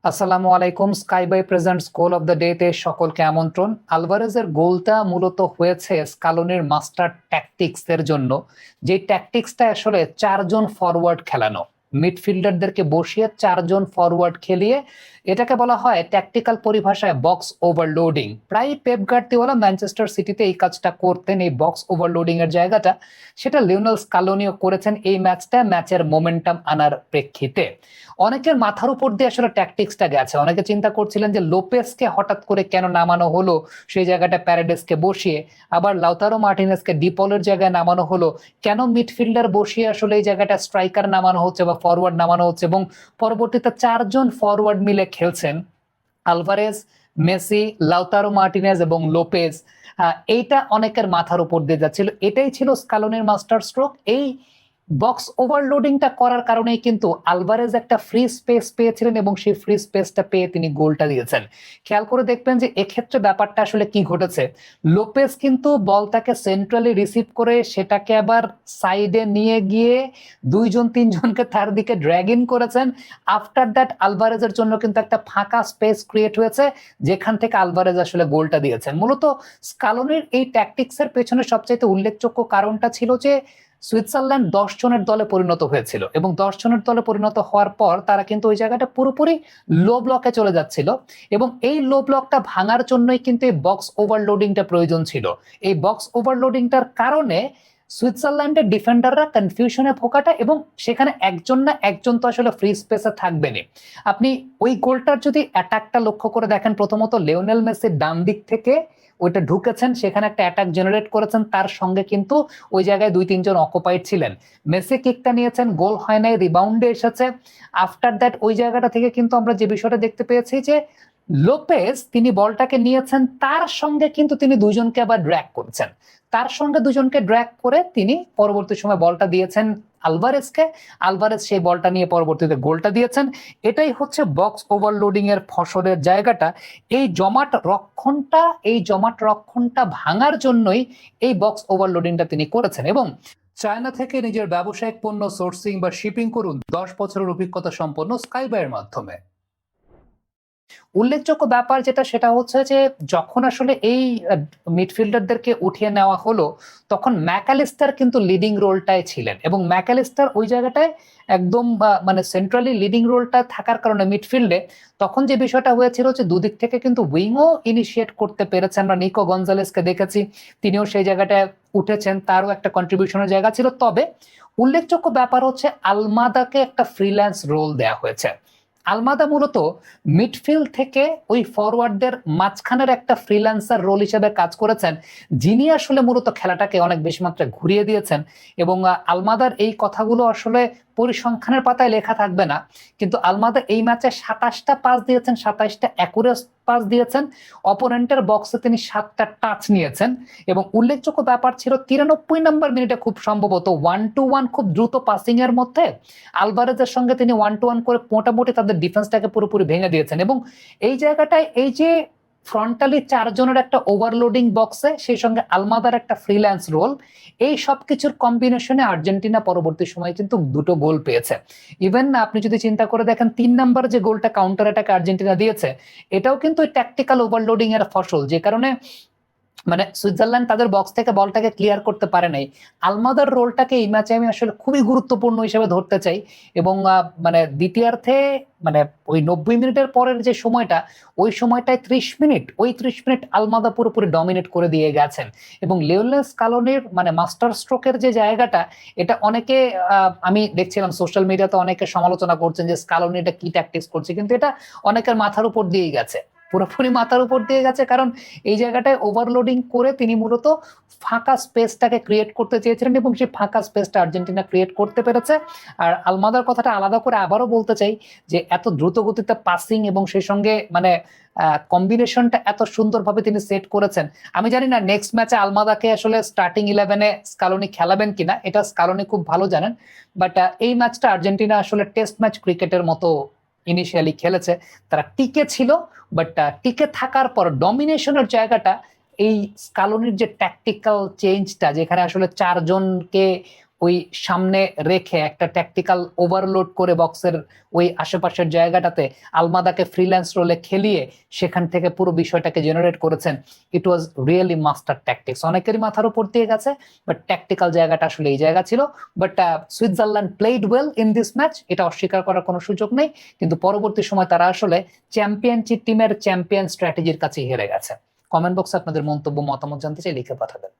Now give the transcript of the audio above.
আসসালামু আলাইকুম। Sky by presents goal of the day তে সকলকে আমন্ত্রণ। আলভারেজের গোলটা মূলত হয়েছে স্কালোনির মাস্টার ট্যাকটিক্স এর জন্য। যে ট্যাকটিক্সটা আসলে ৪ জন ফরওয়ার্ড খেলানো। মিডফিল্ডারদেরকে বসিয়ে ৪ জন ফরওয়ার্ড খেলিয়ে এটাকে বলা হয় ট্যাকটিক্যাল পরিভাষায় বক্স ওভারলোডিং। প্রায় পেপ গার্দিওলা ম্যানচেস্টার সিটিতে এই কাজটা করতেন, এই বক্স ওভারলোডিং এর জায়গাটা। সেটা লিওনেল স্কালোনিও করেছেন এই ম্যাচের মোমেন্টাম আনার প্রেক্ষিতে। অনেকের মাথার উপর দিয়ে আসলে ট্যাকটিক্সটা গেছে। অনেকে চিন্তা করছিলেন যে লোপেসকে হঠাৎ করে কেন নামানো হলো সেই জায়গাটা প্যারেডেসকে বসিয়ে, আবার লাউতারো মার্টিনেজকে ডিপলের জায়গায় নামানো হলো, কেন মিডফিল্ডার বসিয়ে আসলে এই জায়গাটা স্ট্রাইকার নামানো হচ্ছে বা ফরওয়ার্ড নামানো হচ্ছে, এবং পরবর্তীতে ৪ জন ফরওয়ার্ড মিলে খেলছেন আলভারেজ, মেসি, লাউতারো মার্টিনেজ এবং লোপেজ। এইটা অনেকের মাথার উপর দিয়ে যাচ্ছিল। এটাই ছিল স্কালোনির মাস্টার স্ট্রোক। এই বক্স ওভারলোডিংটা করার কারণেই কিন্তু আলভারেজ একটা ফ্রি স্পেস পেয়েছিলেন এবং সেই ফ্রি স্পেসটা পেয়ে তিনি গোলটা দিয়েছেন। খেয়াল করে দেখবেন যে এক্ষেত্রে ব্যাপারটা আসলে কি ঘটেছে। লোপেজ কিন্তু বলটাকে সেন্ট্রালি রিসিভ করে সেটাকে আবার সাইডে নিয়ে গিয়ে ২ জন ৩ জনকে তার দিকে ড্র্যাগ ইন করেছেন। আফটার দ্যাট আলভারেজের জন্য কিন্তু একটা ফাঁকা স্পেস ক্রিয়েট হয়েছে, যেখান থেকে আলভারেজ আসলে গোলটা দিয়েছেন। মূলত স্কালোনির এই ট্যাকটিক্সের পেছনে সবচাইতে উল্লেখযোগ্য কারণটা ছিল যে সুইজারল্যান্ড ১০ জনের দলে পরিণত হয়েছিল এবং ১০ জনের দলে পরিণত হওয়ার পর তারা কিন্তু ওই জায়গাটা পুরোপুরি লো ব্লকে চলে যাচ্ছিল, এবং এই লো ব্লকটা ভাঙার জন্যই কিন্তু এই বক্স ওভারলোডিংটা প্রয়োজন ছিল। এই বক্স ওভারলোডিংটার কারণে সুইজারল্যান্ডের ডিফেন্ডাররা কনফিউশনে ভোগাটা, এবং সেখানে একজন না একজন তো আসলে ফ্রি স্পেসে থাকবেনই। আপনি ওই গোলটার যদি অ্যাটাকটা লক্ষ্য করে দেখেন, প্রথমত লিওনেল মেসি ডান দিক থেকে ওইটা ঢুকেছেন, সেখানে একটা অ্যাটাক জেনারেট করেছেন, তার সঙ্গে কিন্তু ওই জায়গায় ২-৩ জন অকুপাইড ছিলেন। মেসি কিকটা নিয়েছেন, গোল হয় নাই, রিবাউন্ডে এসেছে। আফটার দ্যাট ওই জায়গাটা থেকে কিন্তু আমরা যে বিষয়টা দেখতে পেয়েছি যে লোপেজ তিনি বলটাকে নিয়েছেন, তার সঙ্গে কিন্তু তিনি ২ জনকে আবার ড্র্যাগ করেছেন। তার সঙ্গে ২ জনকে ড্র্যাগ করে তিনি পরবর্তী সময় বলটা দিয়েছেন আলভারেজকে। আলভারেজ সেই বলটা নিয়ে পরবর্তীতে গোলটা দিয়েছেন। এটাই হচ্ছে বক্স ওভারলোডিং এর ফসলের জায়গাটা। এই জমাট রক্ষণটা ভাঙার জন্যই এই বক্স ওভারলোডিংটা তিনি করেছেন। এবং চায়না থেকে নিজের ব্যবসায়িক পণ্য সোর্সিং বা শিপিং করুন ১০ বছরের অভিজ্ঞতা সম্পন্ন স্কাইবাইয়ের মাধ্যমে। উল্লেখযোগ্য ব্যাপার যেটা সেটা হচ্ছে যে যখন আসলে এই মিডফিল্ডারদেরকে উঠিয়ে নেওয়া হলো, তখন ম্যাকালিস্টার কিন্তু লিডিং রোলটায় ছিলেন, এবং ম্যাকালিস্টার ওই জায়গাটায় একদম মানে সেন্ট্রালি লিডিং রোলটা থাকার কারণে মিডফিল্ডে তখন যে বিষয়টা হয়েছিল যে দুদিক থেকে কিন্তু উইংও ইনিশিয়েট করতে পেরেছে। আমরা নিকো গঞ্জালেসকে দেখেছি, তিনিও সেই জায়গাটায় উঠেছেন, তারও একটা কন্ট্রিবিউশনের জায়গা ছিল। তবে উল্লেখযোগ্য ব্যাপার হচ্ছে আলমাদাকে একটা ফ্রিল্যান্স রোল দেয়া হয়েছে। আলমাদা মূলত মিডফিল্ড থেকে ওই ফরওয়ার্ডদের মাঝখানের একটা ফ্রিল্যান্সার রোল হিসেবে কাজ করেছেন, যিনি আসলে মূলত খেলাটাকে অনেক বেশি মাত্রায় ঘুরিয়ে দিয়েছেন। এবং আলমাদার এই কথাগুলো আসলে পরিসংখ্যানের পাতায় লেখা থাকবে না, কিন্তু আলমাদা এই ম্যাচে ২৭টা পাস দিয়েছেন, ২৭টা অ্যাকুরেট পাস দিয়েছেন। অপোনেন্টের বক্সে তিনি ৭টা টাচ নিয়েছেন। এবং উল্লেখযোগ্য ব্যাপার ছিল ৯৩ নম্বর মিনিটে খুব সম্ভবত 1-to-1 খুব দ্রুত পাসিং এর মধ্যে আলভারেজের সঙ্গে তিনি 1-to-1 করে মোটামুটি তাদের ডিফেন্সটাকে পুরোপুরি ভেঙে দিয়েছেন। এবং এই জায়গাটায় এই যে ফ্রন্টালি ৪ জনের একটা ওভারলোডিং বক্সে, সেই সঙ্গে আলমাদার একটা ফ্রিল্যান্স রোল, এই সবকিছুর কম্বিনেশনে আর্জেন্টিনা পরবর্তী সময়ে কিন্তু ২টো গোল পেয়েছে। ইভেন আপনি যদি চিন্তা করে দেখেন ৩ নাম্বার যে গোলটা কাউন্টার অ্যাটাকে আর্জেন্টিনা দিয়েছে, এটাও কিন্তু ওই ট্যাকটিক্যাল ওভারলোডিং এর ফসল, যে কারণে মানে সুইজারল্যান্ড তাদের বক্স থেকে বলটাকে ক্লিয়ার করতে পারে নাই। আলমাদার রোলটাকে এই ম্যাচে আমি আসলে খুবই গুরুত্বপূর্ণ হিসেবে ধরতে চাই। এবং মানে দ্বিতীয়ার্ধে মানে ওই ৯০ মিনিটের পরের যে সময়টা, ওই সময়টায় ৩০ মিনিট, ওই ৩০ মিনিট আলমাদা পুরোপুরি ডমিনেট করে দিয়ে গেছেন। এবং লিওনেল স্কালোনির মানে মাস্টার স্ট্রোকের যে জায়গাটা, এটা অনেকে আমি দেখছিলাম সোশ্যাল মিডিয়াতে অনেকে সমালোচনা করছেন যে স্কালোনি এটা কি ট্যাকটিক্স করছে, কিন্তু এটা অনেকের মাথার উপর দিয়েই গেছে, পুরোপুরি মাথার উপর দিয়ে গেছে। কারণ এই জায়গাটায় ওভারলোডিং করে তিনি মূলত ফাঁকা স্পেসটাকে ক্রিয়েট করতে চেয়েছিলেন, এবং সেই ফাঁকা স্পেসটা আর্জেন্টিনা ক্রিয়েট করতে পেরেছে। আর আলমাদার কথাটা আলাদা করে আবারও বলতে চাই যে এত দ্রুত গতিতে পাসিং এবং সেই সঙ্গে মানে কম্বিনেশনটা এত সুন্দরভাবে তিনি সেট করেছেন। আমি জানি না নেক্সট ম্যাচে আলমাদাকে আসলে স্টার্টিং 11-এ স্কালোনি খেলাবেন কিনা, এটা স্কালোনি খুব ভালো জানেন। বাট এই ম্যাচটা আর্জেন্টিনা আসলে টেস্ট ম্যাচ ক্রিকেটের মতো ইনিশিয়ালি খেলেছে, তারা টিকে ছিল। বাট টিকে থাকার পর ডমিনেশনের জায়গাটা এই স্কালোনির যে ট্যাকটিক্যাল চেঞ্জটা, যেখানে আসলে ৪ জনকে ওই সামনে রেখে একটা ট্যাকটিক্যাল ওভারলোড করে বক্সের ওই আশেপাশের জায়গাটাতে আলমাদাকে ফ্রিল্যান্স রোলে খেলিয়ে সেখান থেকে পুরো বিষয়টাকে জেনারেট করেছেন। ইট ওয়াজ রিয়েলি মাস্টার ট্যাকটিক্স, অনেকেরই মাথার উপর দিয়ে গেছে, বাট ট্যাকটিক্যাল জায়গাটা আসলে এই জায়গা ছিল। But Switzerland played well in this match, এটা অস্বীকার করার কোনো সুযোগ নেই, কিন্তু পরবর্তী সময় তারা আসলে চ্যাম্পিয়নশিপ টিমের চ্যাম্পিয়ন স্ট্র্যাটেজির কাছে হেরে গেছে। কমেন্ট বক্সে আপনাদের মন্তব্য মতামত জানতে চাই, লিখে পাঠাবেন।